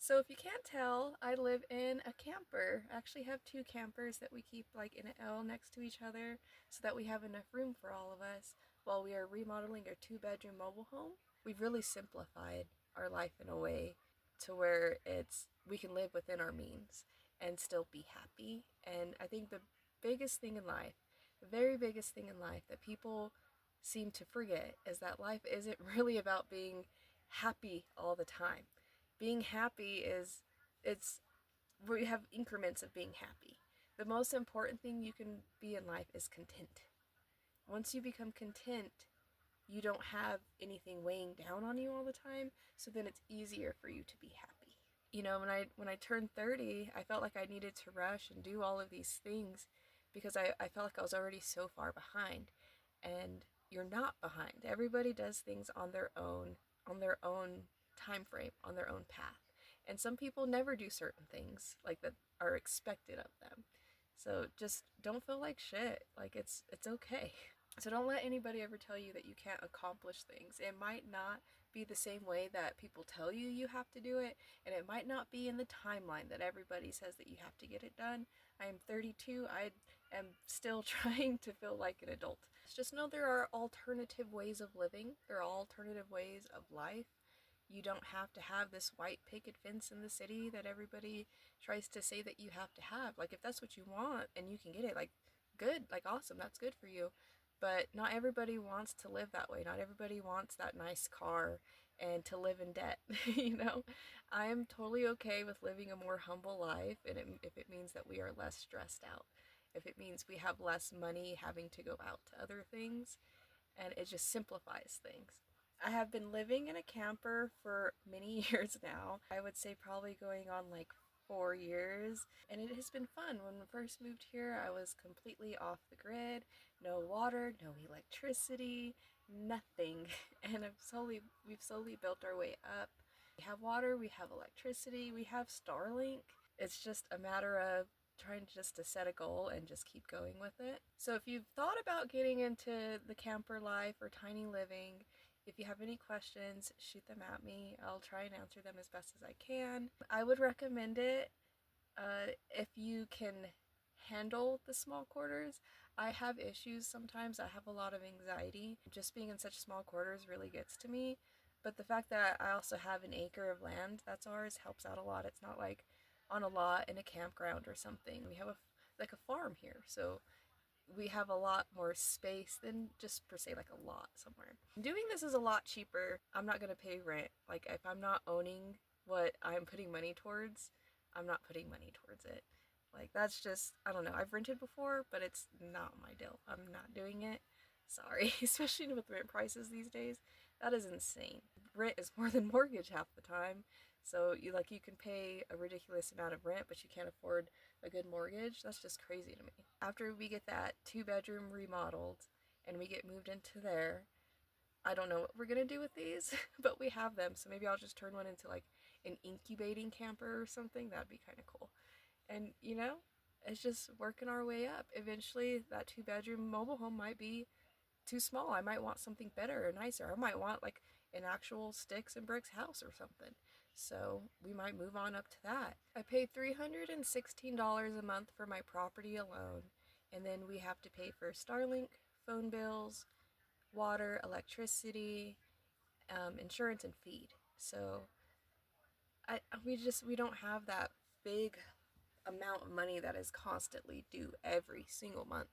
So if you can't tell, I live in a camper. I actually have two campers that we keep like in an L next to each other so that we have enough room for all of us while we are remodeling our two-bedroom mobile home. We've really simplified our life in a way to where we can live within our means and still be happy. And I think the biggest thing in life, the very biggest thing in life that people seem to forget is that life isn't really about being happy all the time. Being happy is, it's, we have increments of being happy. The most important thing you can be in life is content. Once you become content, you don't have anything weighing down on you all the time, so then it's easier for you to be happy. You know, when I turned 30, I felt like I needed to rush and do all of these things because I felt like I was already so far behind. And you're not behind. Everybody does things on their own time frame, on their own path. And some people never do certain things like that are expected of them. So just don't feel like shit. Like it's okay. So don't let anybody ever tell you that you can't accomplish things. It might not be the same way that people tell you you have to do it, and it might not be in the timeline that everybody says that you have to get it done. I am 32. I am still trying to feel like an adult. Just know there are alternative ways of living. There are alternative ways of life. You don't have to have this white picket fence in the city that everybody tries to say that you have to have. Like, if that's what you want and you can get it, like, good, like, awesome, that's good for you. But not everybody wants to live that way. Not everybody wants that nice car and to live in debt, you know? I am totally okay with living a more humble life, and if it means that we are less stressed out, if it means we have less money having to go out to other things, and it just simplifies things. I have been living in a camper for many years now. I would say probably going on like 4 years, and it has been fun. When we first moved here, I was completely off the grid, no water, no electricity, nothing. And we've slowly built our way up. We have water, we have electricity, we have Starlink. It's just a matter of trying just to set a goal and just keep going with it. So if you've thought about getting into the camper life or tiny living, if you have any questions, shoot them at me. I'll try and answer them as best as I can. I would recommend it if you can handle the small quarters. I have issues sometimes. I have a lot of anxiety. Just being in such small quarters really gets to me. But the fact that I also have an acre of land that's ours helps out a lot. It's not like on a lot in a campground or something. We have like a farm here, so we have a lot more space than just per se like a lot somewhere. Doing this is a lot cheaper. I'm not gonna pay rent. Like, if I'm not owning what I'm putting money towards, I'm not putting money towards it. Like, that's just, I don't know. I've rented before, but it's not my deal. I'm not doing it. Sorry. Especially with rent prices these days. That is insane. Rent is more than mortgage half the time. So you can pay a ridiculous amount of rent, but you can't afford a good mortgage. That's just crazy to me. After we get that two-bedroom remodeled and we get moved into there, I don't know what we're gonna do with these, but we have them. So maybe I'll just turn one into like an incubating camper or something. That'd be kind of cool. And it's just working our way up. Eventually, that two-bedroom mobile home might be too small. I might want something better or nicer. I might want like an actual sticks and bricks house or something. So we might move on up to that. I pay $316 a month for my property alone, and then we have to pay for Starlink, phone bills, water, electricity, insurance, and feed. So we don't have that big amount of money that is constantly due every single month.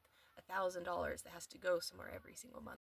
$1,000 that has to go somewhere every single month.